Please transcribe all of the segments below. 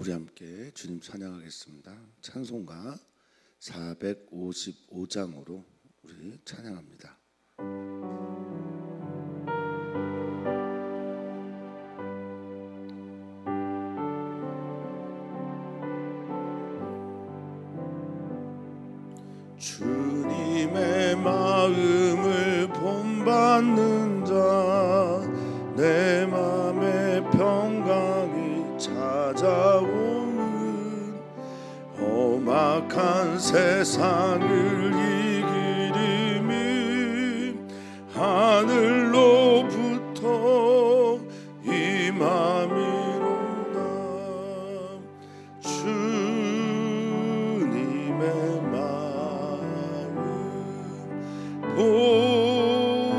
우리 함께 주님 찬양하겠습니다. 찬송가 455장으로 우리 찬양합니다. 주님의 마음을 본받는 자, 내 맘의 평강이 찾아오는 험악한 세상을 이기리니 하늘로부터 임함이로다. 주님의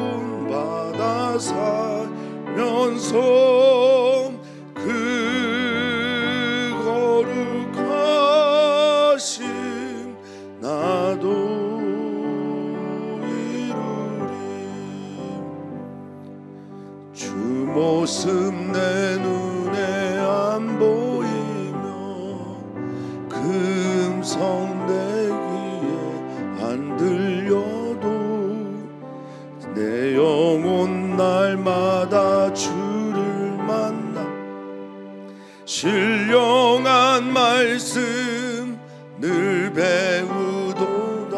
본받아 살면서 그 거룩하심 나도 이루리. 주 모습 내 눈에 안 보이며 그 음성 내 귀에 안 들려도 내 영혼 날마다 주를 만나 신령한 말씀 늘 배우도다.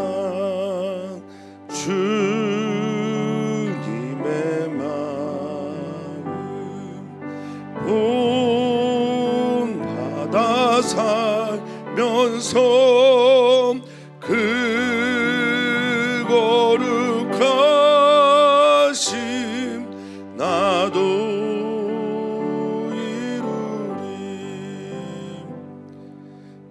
주님의 마음 본받아 살면서 그 거룩하심 나도 이루리.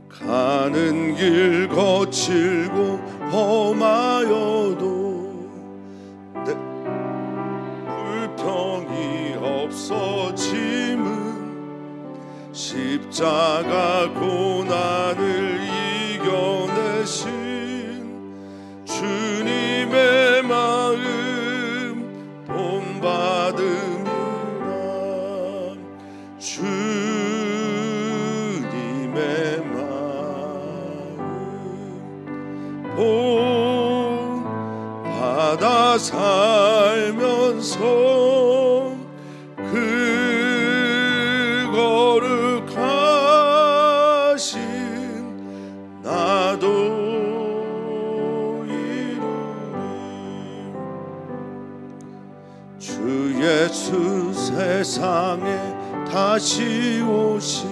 가는 길 거칠고 험하여도 내 불평이 없어짐은 십자가 고난을 이겨내신 주님의 마음 본받음이라. 주님의 마음 본받아 살면서 그 거룩하신 나도 주 예수 세상에 다시 오신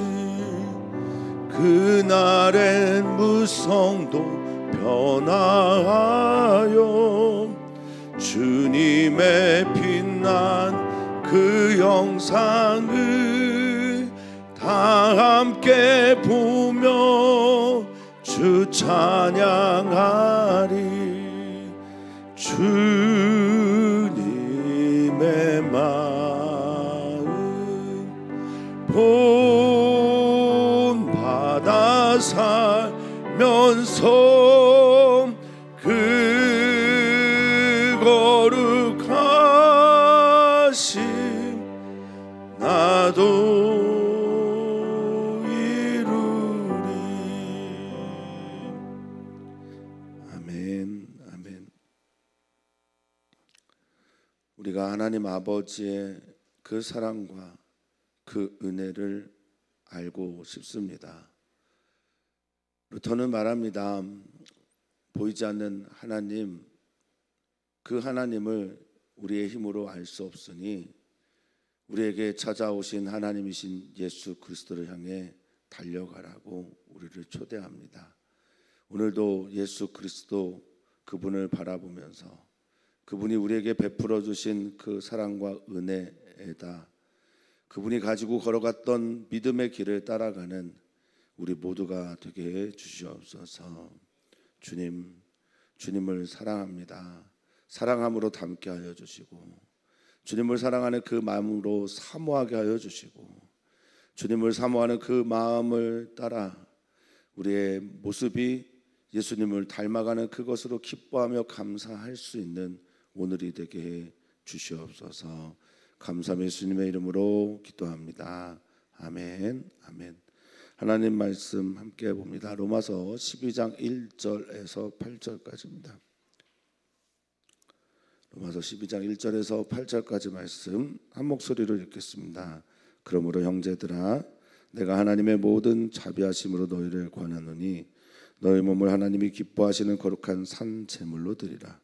그날엔 무성도 변화하여 주님의 빛난 그 영상을 다 함께 보며 주 찬양하리. 주님의 마음 본받아 살면서 그 거룩하심 나도 이루리. 아멘. 아멘. 우리가 하나님 아버지의 그 사랑과 그 은혜를 알고 싶습니다. 루터는 말합니다. 보이지 않는 하나님, 그 하나님을 우리의 힘으로 알 수 없으니 우리에게 찾아오신 하나님이신 예수 그리스도를 향해 달려가라고 우리를 초대합니다. 오늘도 예수 그리스도 그분을 바라보면서 그분이 우리에게 베풀어 주신 그 사랑과 은혜에다 그분이 가지고 걸어갔던 믿음의 길을 따라가는 우리 모두가 되게 해 주시옵소서. 주님을 사랑합니다. 사랑함으로 닮게 하여 주시고 주님을 사랑하는 그 마음으로 사모하게 하여 주시고 주님을 사모하는 그 마음을 따라 우리의 모습이 예수님을 닮아가는 그것으로 기뻐하며 감사할 수 있는 오늘이 되게 해 주시옵소서. 감사함 예수님의 이름으로 기도합니다. 아멘. 아멘. 하나님 말씀 함께 봅니다. 로마서 12장 1절에서 8절까지입니다. 로마서 12장 1절에서 8절까지 말씀 한 목소리로 읽겠습니다. 그러므로 형제들아, 내가 하나님의 모든 자비하심으로 너희를 권하노니 너희 몸을 하나님이 기뻐하시는 거룩한 산 제물로 드리라.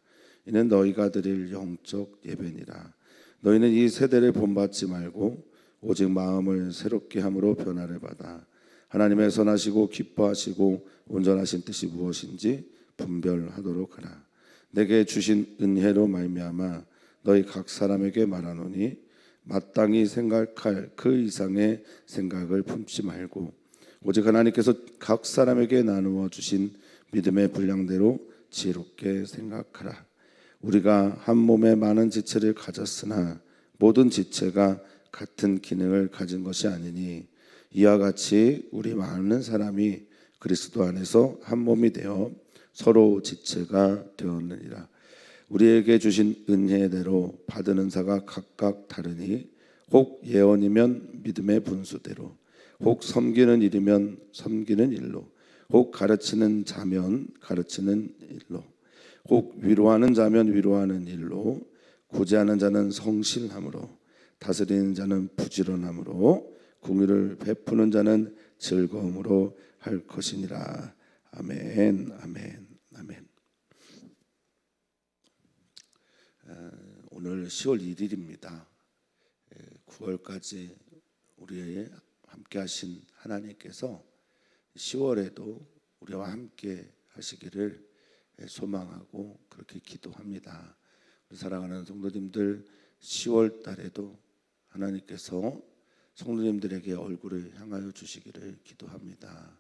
이는 너희가 드릴 영적 예배니라. 너희는 이 세대를 본받지 말고 오직 마음을 새롭게 함으로 변화를 받아 하나님의 선하시고 기뻐하시고 온전하신 뜻이 무엇인지 분별하도록 하라. 내게 주신 은혜로 말미암아 너희 각 사람에게 말하노니 마땅히 생각할 그 이상의 생각을 품지 말고 오직 하나님께서 각 사람에게 나누어 주신 믿음의 분량대로 지혜롭게 생각하라. 우리가 한 몸에 많은 지체를 가졌으나 모든 지체가 같은 기능을 가진 것이 아니니 이와 같이 우리 많은 사람이 그리스도 안에서 한 몸이 되어 서로 지체가 되었느니라. 우리에게 주신 은혜대로 받은 은사가 각각 다르니 혹 예언이면 믿음의 분수대로, 혹 섬기는 일이면 섬기는 일로, 혹 가르치는 자면 가르치는 일로, 혹 위로하는 자면 위로하는 일로, 구제하는 자는 성실함으로, 다스리는 자는 부지런함으로, 공의를 베푸는 자는 즐거움으로 할 것이니라. 아멘, 아멘, 아멘. 오늘 10월 1일입니다. 9월까지 우리의 함께 하신 하나님께서 10월에도 우리와 함께 하시기를 소망하고 그렇게 기도합니다. 우리 사랑하는 성도님들, 10월 달에도 하나님께서 성도님들에게 얼굴을 향하여 주시기를 기도합니다.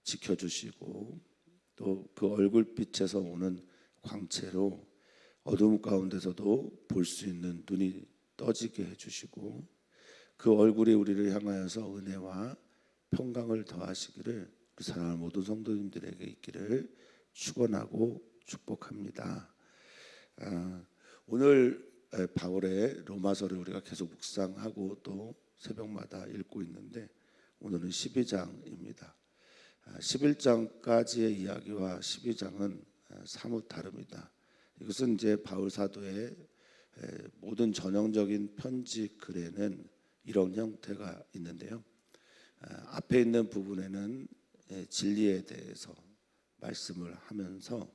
지켜주시고 또 그 얼굴빛에서 오는 광채로 어둠 가운데서도 볼 수 있는 눈이 떠지게 해주시고 그 얼굴이 우리를 향하여서 은혜와 평강을 더하시기를 그 사랑하는 모든 성도님들에게 있기를 축원하고 축복합니다. 오늘 바울의 로마서를 우리가 계속 묵상하고 또 새벽마다 읽고 있는데 오늘은 12장입니다. 11장까지의 이야기와 12장은 사뭇 다릅니다. 이것은 이제 바울 사도의 모든 전형적인 편지 글에는 이런 형태가 있는데요. 앞에 있는 부분에는 진리에 대해서 말씀을 하면서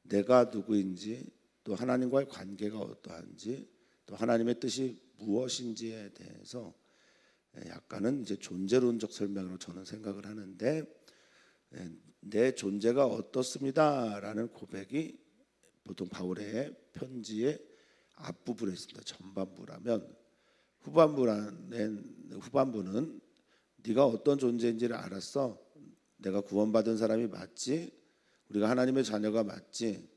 내가 누구인지 또 하나님과의 관계가 어떠한지 또 하나님의 뜻이 무엇인지에 대해서 약간은 이제 존재론적 설명으로 저는 생각을 하는데 내 존재가 어떻습니다라는 고백이 보통 바울의 편지의 앞부분에 있습니다. 전반부라면 후반부는 네가 어떤 존재인지를 알았어. 내가 구원받은 사람이 맞지? 우리가 하나님의 자녀가 맞지?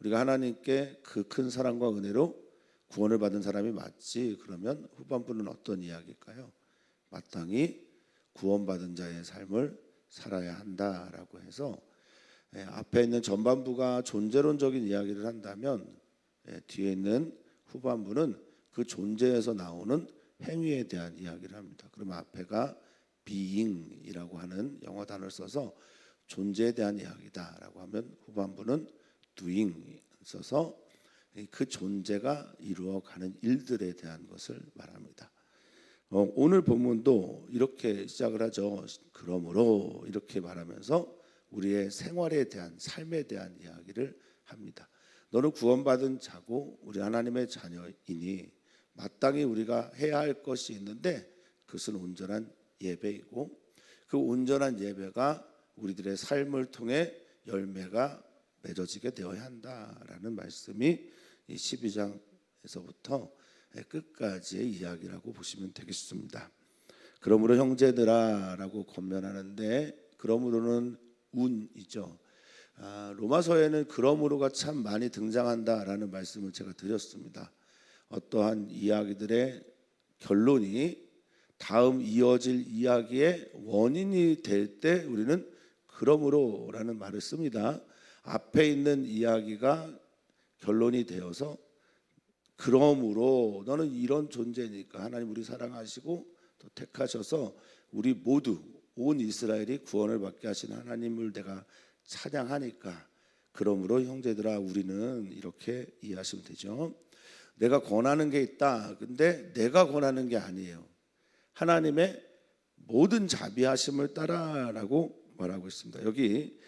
우리가 하나님께 그 큰 사랑과 은혜로 구원을 받은 사람이 맞지? 그러면 후반부는 어떤 이야기일까요? 마땅히 구원받은 자의 삶을 살아야 한다라고 해서 앞에 있는 전반부가 존재론적인 이야기를 한다면 뒤에 있는 후반부는 그 존재에서 나오는 행위에 대한 이야기를 합니다. 그러면 앞에가 being이라고 하는 영어 단어를 써서 존재에 대한 이야기다라고 하면 후반부는 doing 써서 그 존재가 이루어가는 일들에 대한 것을 말합니다. 오늘 본문도 이렇게 시작을 하죠. 그러므로 이렇게 말하면서 우리의 생활에 대한 삶에 대한 이야기를 합니다. 너는 구원받은 자고 우리 하나님의 자녀이니 마땅히 우리가 해야 할 것이 있는데 그것은 온전한 예배이고 그 온전한 예배가 우리들의 삶을 통해 열매가 맺어지게 되어야 한다라는 말씀이 이 12장에서부터 끝까지의 이야기라고 보시면 되겠습니다. 그러므로 형제들아라고 권면하는데 그러므로는 운이죠. 로마서에는 그러므로가 참 많이 등장한다라는 말씀을 제가 드렸습니다. 어떠한 이야기들의 결론이 다음 이어질 이야기의 원인이 될 때 우리는 그러므로라는 말을 씁니다. 앞에 있는 이야기가 결론이 되어서 그러므로 너는 이런 존재니까 하나님 우리 사랑하시고 또 택하셔서 우리 모두 온 이스라엘이 구원을 받게 하신 하나님을 내가 찬양하니까, 그러므로 형제들아 우리는 이렇게 이해하시면 되죠. 내가 권하는 게 있다. 근데 내가 권하는 게 아니에요. 하나님의 모든 자비하심을 따라라고 말하고 있습니다. 여기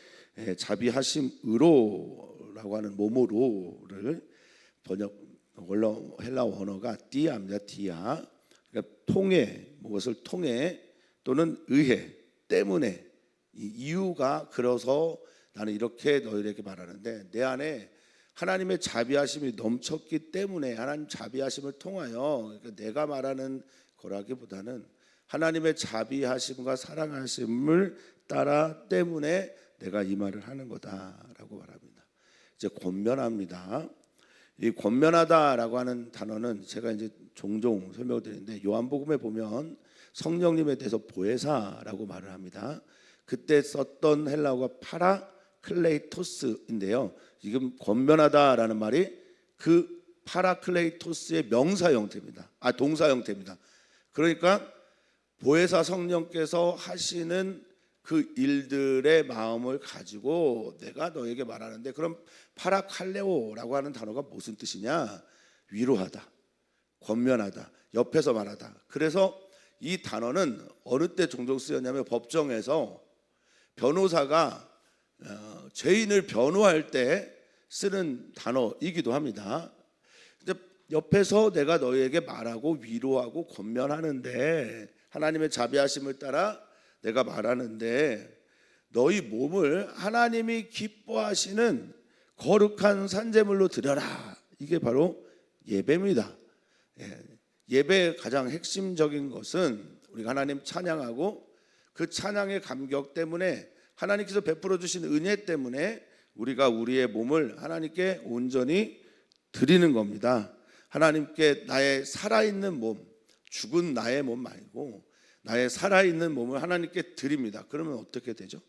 자비하심으로라고 하는 모모로를 번역, 원래 헬라 원어가 디아입니다. 디아. 그러니까 통해, 무엇을 통해 또는 의해, 때문에, 이 이유가 그래서 나는 이렇게 너희에게 말하는데, 내 안에 하나님의 자비하심이 넘쳤기 때문에, 하나님 자비하심을 통하여, 그러니까 내가 말하는 거라기보다는 하나님의 자비하심과 사랑하심을 따라 때문에 내가 이 말을 하는 거다라고 말합니다. 이제 권면합니다. 이 권면하다라고 하는 단어는 제가 이제 종종 설명을 드리는데, 요한복음에 보면 성령님에 대해서 보혜사라고 말을 합니다. 그때 썼던 헬라어가 파라클레이토스인데요. 지금 권면하다라는 말이 그 파라클레이토스의 명사 형태입니다. 동사 형태입니다. 그러니까 보혜사 성령께서 하시는 그 일들의 마음을 가지고 내가 너에게 말하는데, 그럼 파라칼레오라고 하는 단어가 무슨 뜻이냐? 위로하다, 권면하다, 옆에서 말하다. 그래서 이 단어는 어느 때 종종 쓰였냐면 법정에서 변호사가 죄인을 변호할 때 쓰는 단어이기도 합니다. 옆에서 내가 너희에게 말하고 위로하고 권면하는데, 하나님의 자비하심을 따라 내가 말하는데, 너희 몸을 하나님이 기뻐하시는 거룩한 산제물로 드려라. 이게 바로 예배입니다. 예배의 가장 핵심적인 것은 우리가 하나님 찬양하고, 그 찬양의 감격 때문에, 하나님께서 베풀어 주신 은혜 때문에 우리가 우리의 몸을 하나님께 온전히 드리는 겁니다. 하나님께 나의 살아있는 몸, 죽은 나의 몸 말고 나의 살아있는 몸을 하나님께 드립니다. 그러면 어떻게 되죠?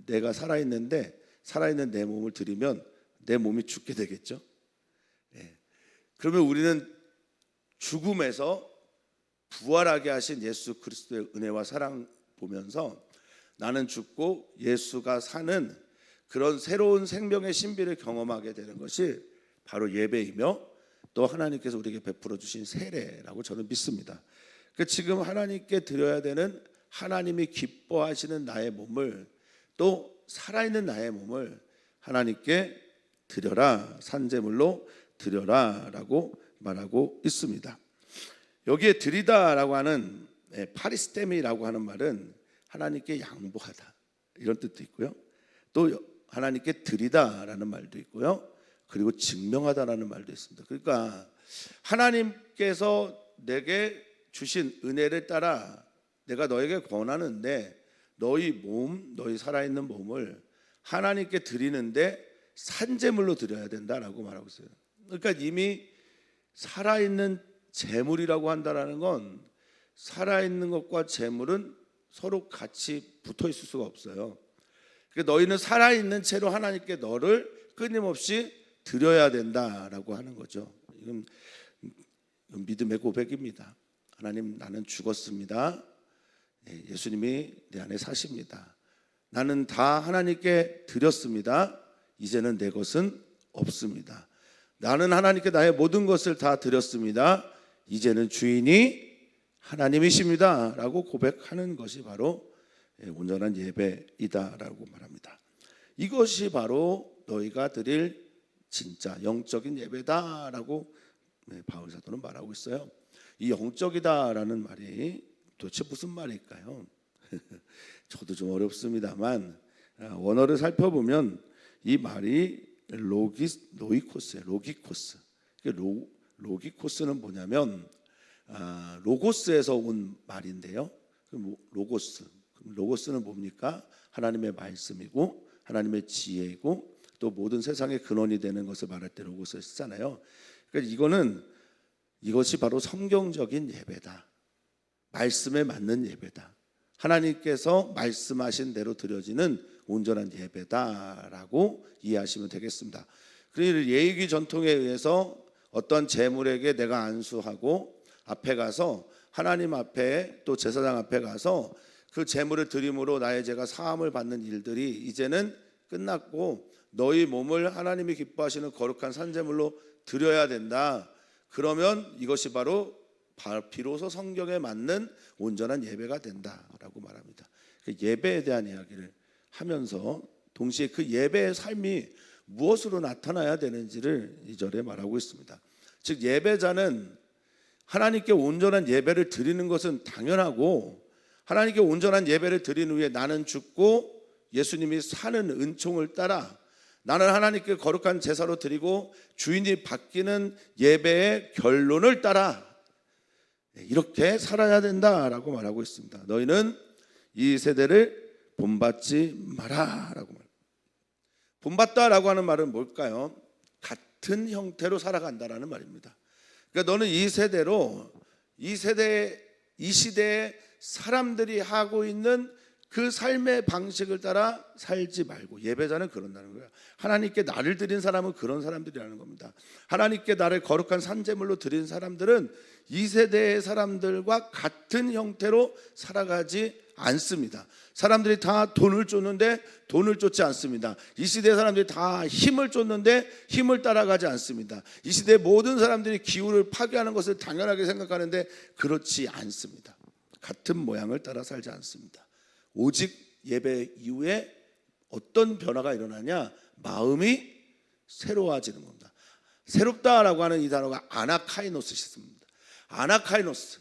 내가 살아있는데 살아있는 내 몸을 드리면 내 몸이 죽게 되겠죠. 그러면 우리는 죽음에서 부활하게 하신 예수 그리스도의 은혜와 사랑 보면서 나는 죽고 예수가 사는 그런 새로운 생명의 신비를 경험하게 되는 것이 바로 예배이며, 또 하나님께서 우리에게 베풀어 주신 세례라고 저는 믿습니다. 지금 하나님께 드려야 되는, 하나님이 기뻐하시는 나의 몸을, 또 살아있는 나의 몸을 하나님께 드려라, 산제물로 드려라라고 말하고 있습니다. 여기에 드리다라고 하는 파리스테미라고 하는 말은 하나님께 양보하다, 이런 뜻도 있고요. 또 하나님께 드리다라는 말도 있고요. 그리고 증명하다라는 말도 있습니다. 그러니까 하나님께서 내게 주신 은혜를 따라 내가 너에게 권하는데, 너희 몸, 너희 살아있는 몸을 하나님께 드리는데 산제물로 드려야 된다라고 말하고 있어요. 그러니까 이미 살아있는 제물이라고 한다라는 건, 살아있는 것과 제물은 서로 같이 붙어 있을 수가 없어요. 그러니까 너희는 살아있는 채로 하나님께 너를 끊임없이 드려야 된다라고 하는 거죠. 이건 믿음의 고백입니다. 하나님, 나는 죽었습니다. 예수님이 내 안에 사십니다. 나는 다 하나님께 드렸습니다. 이제는 내 것은 없습니다. 나는 하나님께 나의 모든 것을 다 드렸습니다. 이제는 주인이 하나님이십니다 라고 고백하는 것이 바로 온전한 예배이다라고 말합니다. 이것이 바로 너희가 드릴 진짜 영적인 예배다라고 바울 사도는 말하고 있어요. 이 영적이다라는 말이 도대체 무슨 말일까요? 저도 좀 어렵습니다만, 원어를 살펴보면 이 말이 로이코스예요. 로기코스. 로기코스는 뭐냐면 로고스에서 온 말인데요. 로고스는 뭡니까? 하나님의 말씀이고 하나님의 지혜이고 또 모든 세상의 근원이 되는 것을 말할 때 로고스를 쓰잖아요. 그러니까 이것이 바로 성경적인 예배다. 말씀에 맞는 예배다. 하나님께서 말씀하신 대로 드려지는 온전한 예배다라고 이해하시면 되겠습니다. 그러니 예의기 전통에 의해서 어떤 재물에게 내가 안수하고 앞에 가서 하나님 앞에 또 제사장 앞에 가서 그 제물을 드림으로 나의 죄가 사함을 받는 일들이 이제는 끝났고 너희 몸을 하나님이 기뻐하시는 거룩한 산제물로 드려야 된다. 그러면 이것이 바로 비로소 성경에 맞는 온전한 예배가 된다라고 말합니다. 그 예배에 대한 이야기를 하면서 동시에 그 예배의 삶이 무엇으로 나타나야 되는지를 2절에 말하고 있습니다. 즉 예배자는 하나님께 온전한 예배를 드리는 것은 당연하고 하나님께 온전한 예배를 드린 후에 나는 죽고 예수님이 사는 은총을 따라 나는 하나님께 거룩한 제사로 드리고 주인이 바뀌는 예배의 결론을 따라 이렇게 살아야 된다라고 말하고 있습니다. 너희는 이 세대를 본받지 마라라고 말합니다. 본받다라고 하는 말은 뭘까요? 같은 형태로 살아간다라는 말입니다. 그러니까 너는 이 세대로 이 시대에 사람들이 하고 있는 그 삶의 방식을 따라 살지 말고 예배자는 그런다는 거예요. 하나님께 나를 드린 사람은 그런 사람들이라는 겁니다. 하나님께 나를 거룩한 산제물로 드린 사람들은 이 세대의 사람들과 같은 형태로 살아가지 않습니다. 사람들이 다 돈을 쫓는데 돈을 쫓지 않습니다. 이 시대 사람들이 다 힘을 쫓는데 힘을 따라가지 않습니다. 이 시대 모든 사람들이 기후를 파괴하는 것을 당연하게 생각하는데 그렇지 않습니다. 같은 모양을 따라 살지 않습니다. 오직 예배 이후에 어떤 변화가 일어나냐? 마음이 새로워지는 겁니다. 새롭다라고 하는 이 단어가 아나카이노스입니다. 아나카이노스,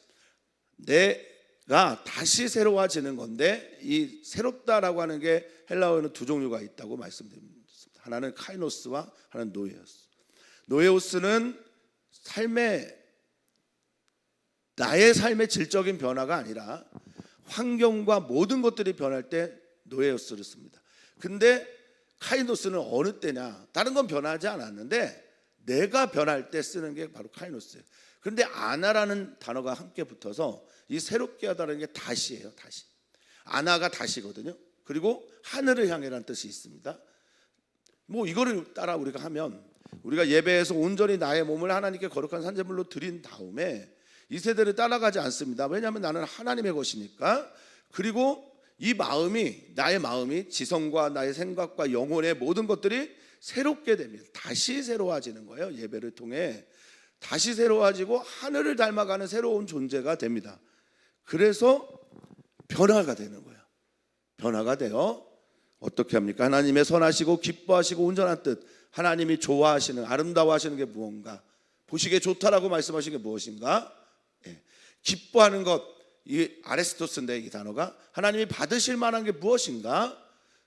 내가 다시 새로워지는 건데 이 새롭다라고 하는 게 헬라어에는 두 종류가 있다고 말씀드립니다. 하나는 카이노스와 하나는 노에오스. 노에오스는 나의 삶의 질적인 변화가 아니라 환경과 모든 것들이 변할 때 노에오스를 씁니다. 근데 카이노스는 어느 때냐? 다른 건 변하지 않았는데 내가 변할 때 쓰는 게 바로 카이노스예요. 그런데 아나라는 단어가 함께 붙어서 이 새롭게 하다는 게 다시예요. 다시. 아나가 다시거든요. 그리고 하늘을 향해라는 뜻이 있습니다. 이거를 따라 우리가 하면 우리가 예배에서 온전히 나의 몸을 하나님께 거룩한 산제물로 드린 다음에 이 세대를 따라가지 않습니다. 왜냐하면 나는 하나님의 것이니까. 그리고 이 마음이, 나의 마음이 지성과 나의 생각과 영혼의 모든 것들이 새롭게 됩니다. 다시 새로워지는 거예요. 예배를 통해 다시 새로워지고 하늘을 닮아가는 새로운 존재가 됩니다. 그래서 변화가 되는 거예요. 변화가 되어 어떻게 합니까? 하나님의 선하시고 기뻐하시고 온전한 뜻, 하나님이 좋아하시는, 아름다워하시는 게 무언가, 보시기에 좋다라고 말씀하신 게 무엇인가? 기뻐하는 것, 이 아레스토스인데 이 단어가 하나님이 받으실 만한 게 무엇인가?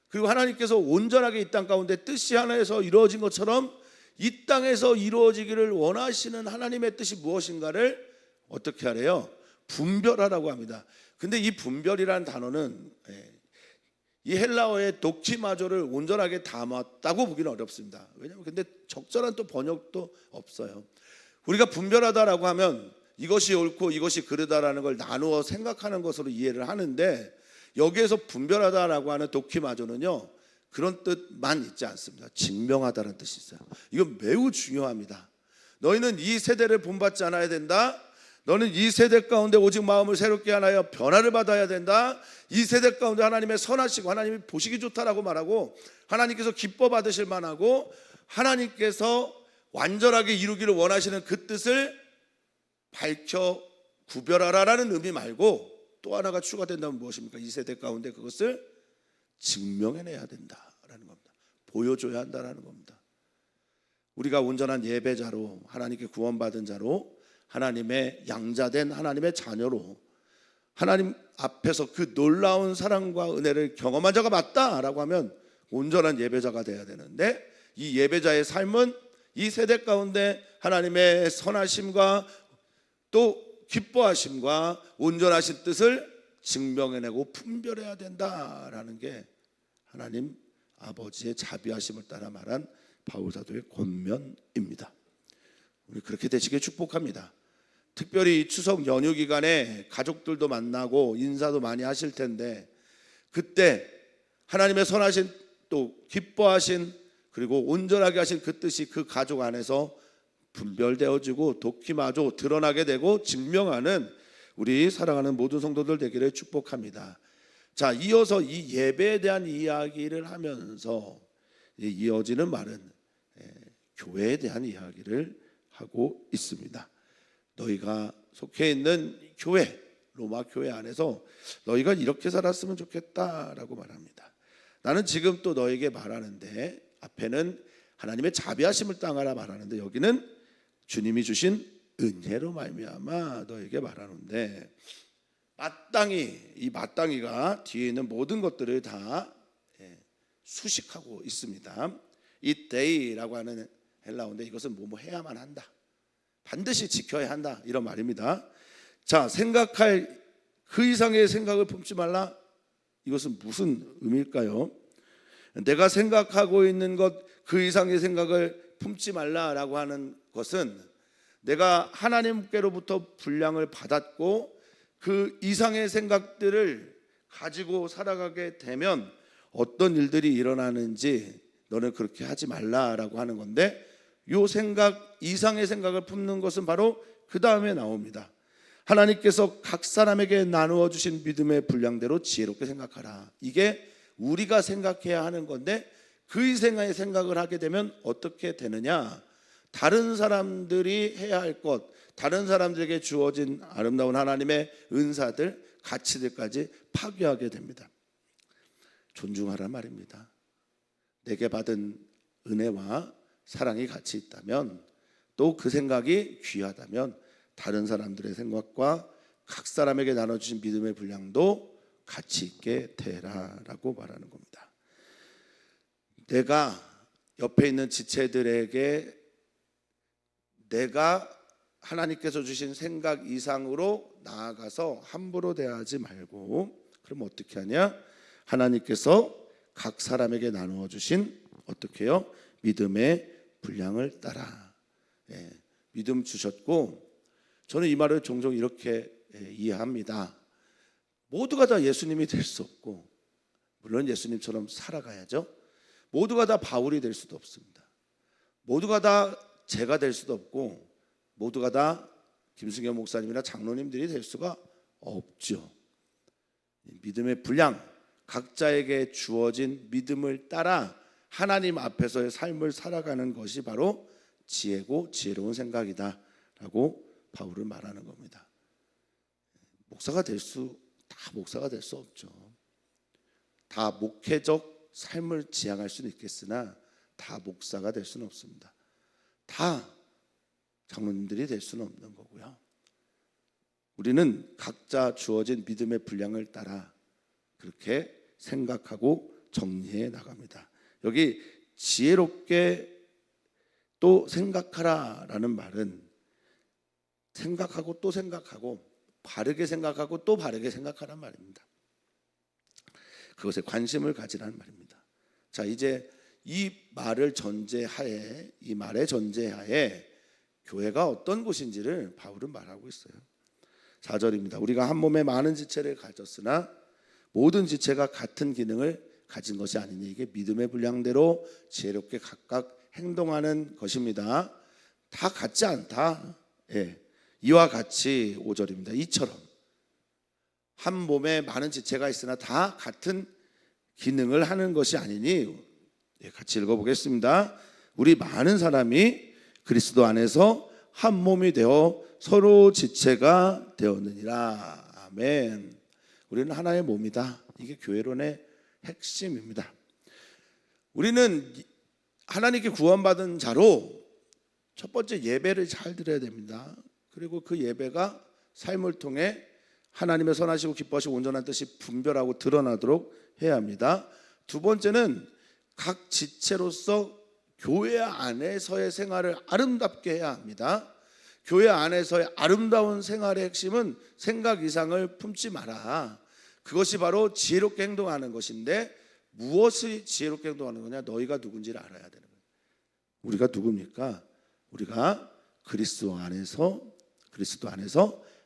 그리고 하나님께서 온전하게 이 땅 가운데 뜻이 하나에서 이루어진 것처럼 이 땅에서 이루어지기를 원하시는 하나님의 뜻이 무엇인가를 어떻게 하래요? 분별하라고 합니다. 근데 이 분별이라는 단어는 이 헬라어의 독키마조를 온전하게 담았다고 보기는 어렵습니다. 왜냐하면 근데 적절한 또 번역도 없어요. 우리가 분별하다라고 하면 이것이 옳고 이것이 그르다라는 걸 나누어 생각하는 것으로 이해를 하는데 여기에서 분별하다라고 하는 독키마조는요 그런 뜻만 있지 않습니다. 증명하다라는 뜻이 있어요. 이건 매우 중요합니다. 너희는 이 세대를 본받지 않아야 된다. 너는 이 세대 가운데 오직 마음을 새롭게 하여 변화를 받아야 된다. 이 세대 가운데 하나님의 선하시고 하나님이 보시기 좋다라고 말하고 하나님께서 기뻐 받으실 만하고 하나님께서 완전하게 이루기를 원하시는 그 뜻을 밝혀 구별하라라는 의미 말고 또 하나가 추가된다면 무엇입니까? 이 세대 가운데 그것을 증명해내야 된다라는 겁니다. 보여줘야 한다라는 겁니다. 우리가 온전한 예배자로 하나님께 구원받은 자로 하나님의 양자된 하나님의 자녀로 하나님 앞에서 그 놀라운 사랑과 은혜를 경험한 자가 맞다라고 하면 온전한 예배자가 돼야 되는데 이 예배자의 삶은 이 세대 가운데 하나님의 선하심과 또 기뻐하심과 온전하신 뜻을 증명해내고 분별해야 된다라는 게 하나님 아버지의 자비하심을 따라 말한 바울사도의 권면입니다. 우리 그렇게 되시길 축복합니다. 특별히 이 추석 연휴 기간에 가족들도 만나고 인사도 많이 하실 텐데 그때 하나님의 선하신 또 기뻐하신 그리고 온전하게 하신 그 뜻이 그 가족 안에서 분별되어지고 돕기마저 드러나게 되고 증명하는 우리 사랑하는 모든 성도들 되기를 축복합니다. 자, 이어서 이 예배에 대한 이야기를 하면서 이어지는 말은 교회에 대한 이야기를 하고 있습니다. 너희가 속해 있는 교회, 로마 교회 안에서 너희가 이렇게 살았으면 좋겠다라고 말합니다. 나는 지금 또 너에게 말하는데, 앞에는 하나님의 자비하심을 따라라 말하는데, 여기는 주님이 주신 은혜로 말미암아 너에게 말하는데, 마땅히, 이 마땅히가 뒤에 있는 모든 것들을 다 수식하고 있습니다. 이 데이라고 하는 헬라어인데, 이것은 뭐뭐 해야만 한다, 반드시 지켜야 한다, 이런 말입니다. 자, 생각할 그 이상의 생각을 품지 말라. 이것은 무슨 의미일까요? 내가 생각하고 있는 것 그 이상의 생각을 품지 말라라고 하는 것은, 내가 하나님께로부터 분량을 받았고 그 이상의 생각들을 가지고 살아가게 되면 어떤 일들이 일어나는지 너는 그렇게 하지 말라라고 하는 건데, 이 생각 이상의 생각을 품는 것은 바로 그 다음에 나옵니다. 하나님께서 각 사람에게 나누어 주신 믿음의 분량대로 지혜롭게 생각하라. 이게 우리가 생각해야 하는 건데, 그 이상의 생각을 하게 되면 어떻게 되느냐? 다른 사람들이 해야 할 것, 다른 사람들에게 주어진 아름다운 하나님의 은사들, 가치들까지 파괴하게 됩니다. 존중하라 말입니다. 내게 받은 은혜와 사랑이 같이 있다면, 또 그 생각이 귀하다면 다른 사람들의 생각과 각 사람에게 나눠주신 믿음의 분량도 가치 있게 되라라고 말하는 겁니다. 내가 옆에 있는 지체들에게 내가 하나님께서 주신 생각 이상으로 나아가서 함부로 대하지 말고, 그럼 어떻게 하냐? 하나님께서 각 사람에게 나누어 주신 어떻게 해요? 믿음의 분량을 따라. 믿음 주셨고, 저는 이 말을 종종 이렇게 이해합니다. 모두가 다 예수님이 될 수 없고, 물론 예수님처럼 살아가야죠. 모두가 다 바울이 될 수도 없습니다. 모두가 다 제가 될 수도 없고, 모두가 다 김승현 목사님이나 장로님들이 될 수가 없죠. 믿음의 분량, 각자에게 주어진 믿음을 따라 하나님 앞에서의 삶을 살아가는 것이 바로 지혜고 지혜로운 생각이다 라고 바울은 말하는 겁니다. 목사가 될 수 없죠. 다 목회적 삶을 지향할 수는 있겠으나 다 목사가 될 수는 없습니다. 다 장로님들이 될 수는 없는 거고요. 우리는 각자 주어진 믿음의 분량을 따라 그렇게 생각하고 정리해 나갑니다. 여기 지혜롭게 또 생각하라라는 말은 생각하고 또 생각하고, 바르게 생각하고 또 바르게 생각하란 말입니다. 그것에 관심을 가지라는 말입니다. 자, 이제 이 말의 전제하에 교회가 어떤 곳인지를 바울은 말하고 있어요. 4절입니다. 우리가 한 몸에 많은 지체를 가졌으나 모든 지체가 같은 기능을 가진 것이 아니니 이게 믿음의 분량대로 지혜롭게 각각 행동하는 것입니다. 다 같지 않다. 이와 같이 5절입니다. 이처럼 한 몸에 많은 지체가 있으나 다 같은 기능을 하는 것이 아니니, 같이 읽어보겠습니다. 우리 많은 사람이 그리스도 안에서 한 몸이 되어 서로 지체가 되었느니라. 아멘. 우리는 하나의 몸이다. 이게 교회론의 핵심입니다. 우리는 하나님께 구원받은 자로 첫 번째 예배를 잘 드려야 됩니다. 그리고 그 예배가 삶을 통해 하나님의 선하시고 기뻐하시고 온전한 뜻이 분별하고 드러나도록 해야 합니다. 두 번째는 각 지체로서 교회 안에서의 생활을 아름답게 해야 합니다. 교회 안에서의 아름다운 생활의 핵심은 생각 이상을 품지 마라. 그것이 바로 지혜롭게 행동하는 것인데, 무엇이 지혜롭게 행동하는 거냐? 너희가 누군지를 알아야 되는 거예요. 우리가 누굽니까? 우리가 그리스도 안에서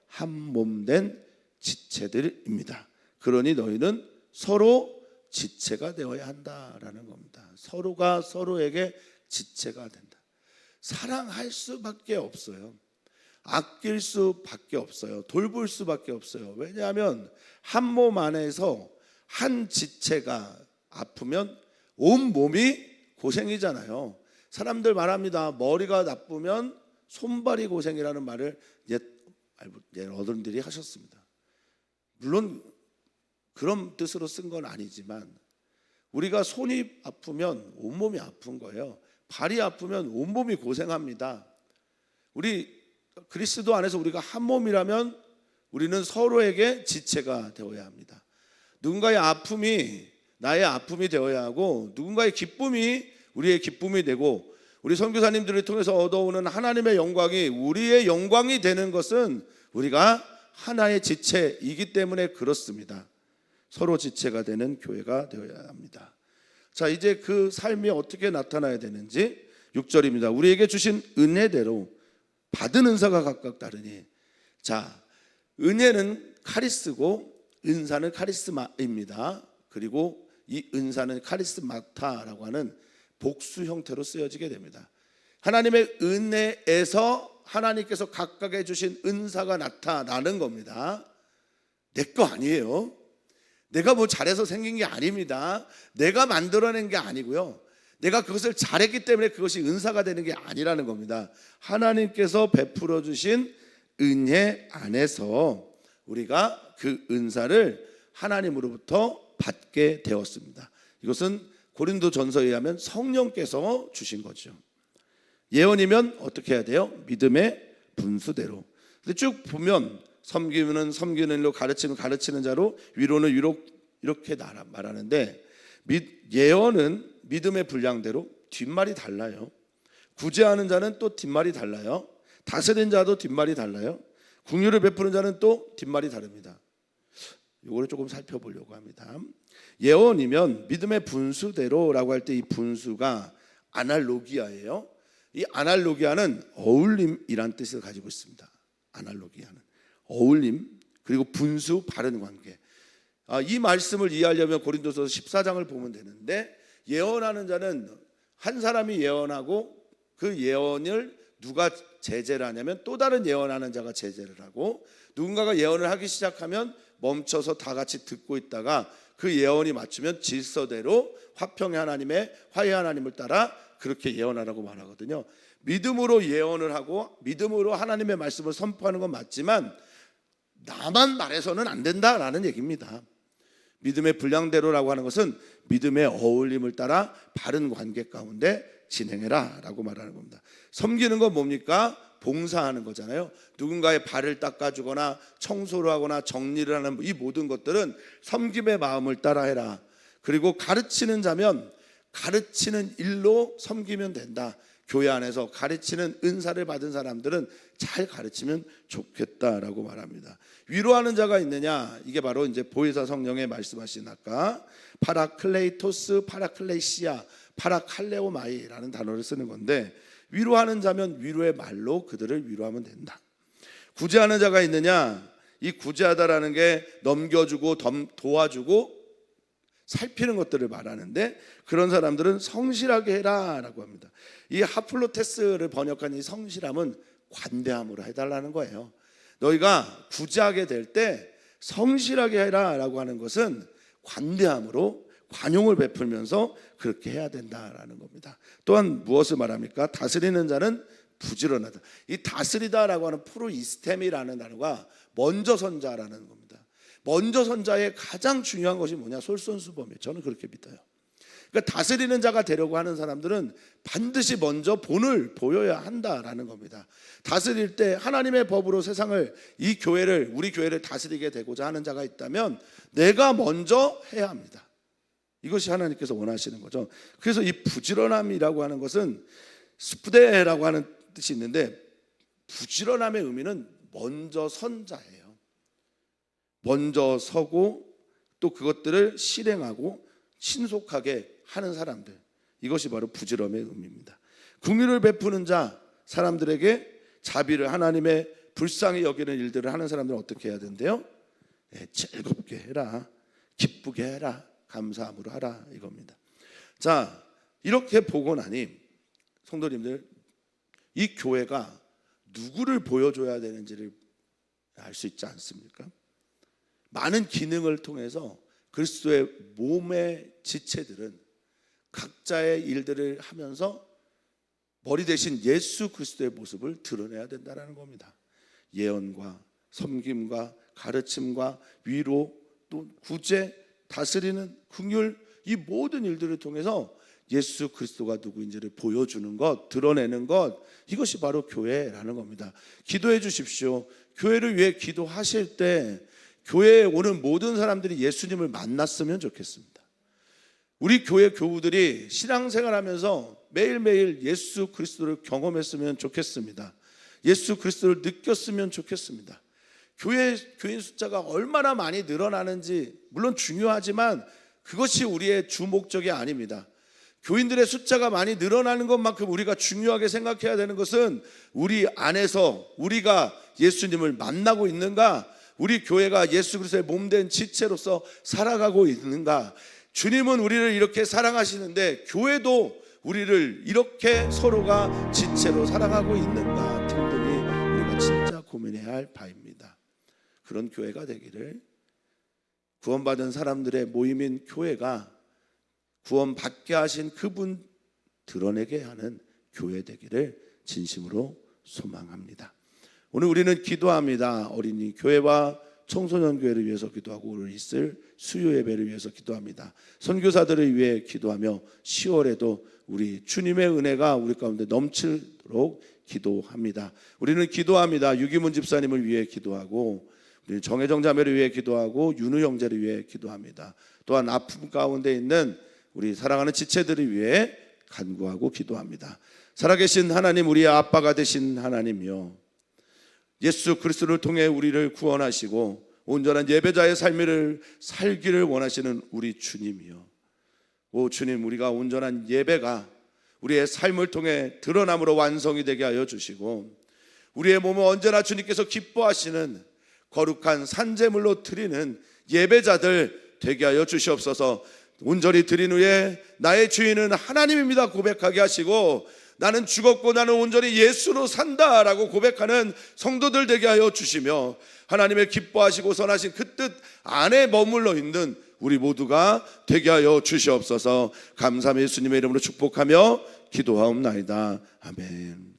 한 몸 된 지체들입니다. 그러니 너희는 서로 지체가 되어야 한다라는 겁니다. 서로가 서로에게 지체가 된다. 사랑할 수밖에 없어요. 아낄 수밖에 없어요. 돌볼 수밖에 없어요. 왜냐하면 한 몸 안에서 한 지체가 아프면 온 몸이 고생이잖아요. 사람들 말합니다. 머리가 나쁘면 손발이 고생이라는 말을 옛 어른들이 하셨습니다. 물론 그런 뜻으로 쓴 건 아니지만 우리가 손이 아프면 온몸이 아픈 거예요. 발이 아프면 온몸이 고생합니다. 우리 그리스도 안에서 우리가 한 몸이라면 우리는 서로에게 지체가 되어야 합니다. 누군가의 아픔이 나의 아픔이 되어야 하고 누군가의 기쁨이 우리의 기쁨이 되고 우리 선교사님들을 통해서 얻어오는 하나님의 영광이 우리의 영광이 되는 것은 우리가 하나의 지체이기 때문에 그렇습니다. 서로 지체가 되는 교회가 되어야 합니다. 자, 이제 그 삶이 어떻게 나타나야 되는지 6절입니다. 우리에게 주신 은혜대로 받은 은사가 각각 다르니. 자, 은혜는 카리스고 은사는 카리스마입니다. 그리고 이 은사는 카리스마타라고 하는 복수 형태로 쓰여지게 됩니다. 하나님의 은혜에서 하나님께서 각각에 주신 은사가 나타나는 겁니다. 내 거 아니에요. 내가 뭐 잘해서 생긴 게 아닙니다. 내가 만들어낸 게 아니고요. 내가 그것을 잘했기 때문에 그것이 은사가 되는 게 아니라는 겁니다. 하나님께서 베풀어 주신 은혜 안에서 우리가 그 은사를 하나님으로부터 받게 되었습니다. 이것은 고린도전서에 의하면 성령께서 주신 거죠. 예언이면 어떻게 해야 돼요? 믿음의 분수대로. 근데 쭉 보면 섬기면 섬기는 일로, 가르치면 가르치는 자로, 위로는 위로, 이렇게 말하는데 예언은 믿음의 분량대로 뒷말이 달라요. 구제하는 자는 또 뒷말이 달라요. 다스린 자도 뒷말이 달라요. 긍휼을 베푸는 자는 또 뒷말이 다릅니다. 이거를 조금 살펴보려고 합니다. 예언이면 믿음의 분수대로라고 할 때 이 분수가 아날로기아예요. 이 아날로기아는 어울림이란 뜻을 가지고 있습니다. 아날로기아는 어울림, 그리고 분수, 바른 관계. 이 말씀을 이해하려면 고린도서 14장을 보면 되는데, 예언하는 자는 한 사람이 예언하고 그 예언을 누가 제재를 하냐면 또 다른 예언하는 자가 제재를 하고, 누군가가 예언을 하기 시작하면 멈춰서 다 같이 듣고 있다가 그 예언이 맞추면 질서대로 화평의 하나님의 화해 하나님을 따라 그렇게 예언하라고 말하거든요. 믿음으로 예언을 하고 믿음으로 하나님의 말씀을 선포하는 건 맞지만 나만 말해서는 안 된다라는 얘기입니다. 믿음의 분량대로라고 하는 것은 믿음의 어울림을 따라 바른 관계 가운데 진행해라 라고 말하는 겁니다. 섬기는 건 뭡니까? 봉사하는 거잖아요. 누군가의 발을 닦아주거나 청소를 하거나 정리를 하는 이 모든 것들은 섬김의 마음을 따라 해라. 그리고 가르치는 자면 가르치는 일로 섬기면 된다. 교회 안에서 가르치는 은사를 받은 사람들은 잘 가르치면 좋겠다라고 말합니다. 위로하는 자가 있느냐? 이게 바로 이제 보혜사 성령의 말씀하신 아까 파라클레이토스, 파라클레시아, 파라칼레오마이라는 단어를 쓰는 건데, 위로하는 자면 위로의 말로 그들을 위로하면 된다. 구제하는 자가 있느냐? 이 구제하다라는 게 넘겨주고 도와주고 살피는 것들을 말하는데, 그런 사람들은 성실하게 해라 라고 합니다. 이 하플로테스를 번역한 이 성실함은 관대함으로 해달라는 거예요. 너희가 구제하게 될 때 성실하게 해라 라고 하는 것은 관대함으로 관용을 베풀면서 그렇게 해야 된다라는 겁니다. 또한 무엇을 말합니까? 다스리는 자는 부지런하다. 이 다스리다라고 하는 프로이스템이라는 단어가 먼저 선자라는 겁니다. 먼저 선자의 가장 중요한 것이 뭐냐? 솔선수범이에요. 저는 그렇게 믿어요. 그러니까 다스리는 자가 되려고 하는 사람들은 반드시 먼저 본을 보여야 한다라는 겁니다. 다스릴 때 하나님의 법으로 세상을, 이 교회를, 우리 교회를 다스리게 되고자 하는 자가 있다면 내가 먼저 해야 합니다. 이것이 하나님께서 원하시는 거죠. 그래서 이 부지런함이라고 하는 것은 스푸데라고 하는 뜻이 있는데, 부지런함의 의미는 먼저 선자예요. 먼저 서고 또 그것들을 실행하고 신속하게 하는 사람들, 이것이 바로 부지런함의 의미입니다. 긍휼을 베푸는 자, 사람들에게 자비를, 하나님의 불쌍히 여기는 일들을 하는 사람들은 어떻게 해야 된대요? 즐겁게 해라, 기쁘게 해라, 감사함으로 하라, 이겁니다. 자, 이렇게 보고 나니 성도님들, 이 교회가 누구를 보여줘야 되는지를 알 수 있지 않습니까? 많은 기능을 통해서 그리스도의 몸의 지체들은 각자의 일들을 하면서 머리 대신 예수 그리스도의 모습을 드러내야 된다는 겁니다. 예언과 섬김과 가르침과 위로, 또 구제, 다스리는 긍휼, 이 모든 일들을 통해서 예수 그리스도가 누구인지를 보여주는 것, 드러내는 것, 이것이 바로 교회라는 겁니다. 기도해 주십시오. 교회를 위해 기도하실 때 교회에 오는 모든 사람들이 예수님을 만났으면 좋겠습니다. 우리 교회 교우들이 신앙생활하면서 매일매일 예수 그리스도를 경험했으면 좋겠습니다. 예수 그리스도를 느꼈으면 좋겠습니다. 교인 숫자가 얼마나 많이 늘어나는지 물론 중요하지만 그것이 우리의 주 목적이 아닙니다. 교인들의 숫자가 많이 늘어나는 것만큼 우리가 중요하게 생각해야 되는 것은 우리 안에서 우리가 예수님을 만나고 있는가, 우리 교회가 예수 그리스도의 몸된 지체로서 살아가고 있는가. 주님은 우리를 이렇게 사랑하시는데 교회도 우리를 이렇게 서로가 지체로 살아가고 있는가 등등이 우리가 진짜 고민해야 할 바입니다. 그런 교회가 되기를, 구원받은 사람들의 모임인 교회가 구원받게 하신 그분 드러내게 하는 교회 되기를 진심으로 소망합니다. 오늘 우리는 기도합니다. 어린이 교회와 청소년 교회를 위해서 기도하고 오늘 있을 수요 예배를 위해서 기도합니다. 선교사들을 위해 기도하며 10월에도 우리 주님의 은혜가 우리 가운데 넘치도록 기도합니다. 우리는 기도합니다. 유기문 집사님을 위해 기도하고, 우리는 정혜정 자매를 위해 기도하고, 윤우 형제를 위해 기도합니다. 또한 아픔 가운데 있는 우리 사랑하는 지체들을 위해 간구하고 기도합니다. 살아계신 하나님, 우리의 아빠가 되신 하나님이요, 예수 그리스도를 통해 우리를 구원하시고 온전한 예배자의 삶을 살기를 원하시는 우리 주님이요, 오 주님, 우리가 온전한 예배가 우리의 삶을 통해 드러남으로 완성이 되게 하여 주시고, 우리의 몸은 언제나 주님께서 기뻐하시는 거룩한 산제물로 드리는 예배자들 되게 하여 주시옵소서. 온전히 드린 후에 나의 주인은 하나님입니다 고백하게 하시고, 나는 죽었고 나는 온전히 예수로 산다라고 고백하는 성도들 되게 하여 주시며, 하나님의 기뻐하시고 선하신 그 뜻 안에 머물러 있는 우리 모두가 되게 하여 주시옵소서. 감사함 예수님의 이름으로 축복하며 기도하옵나이다. 아멘.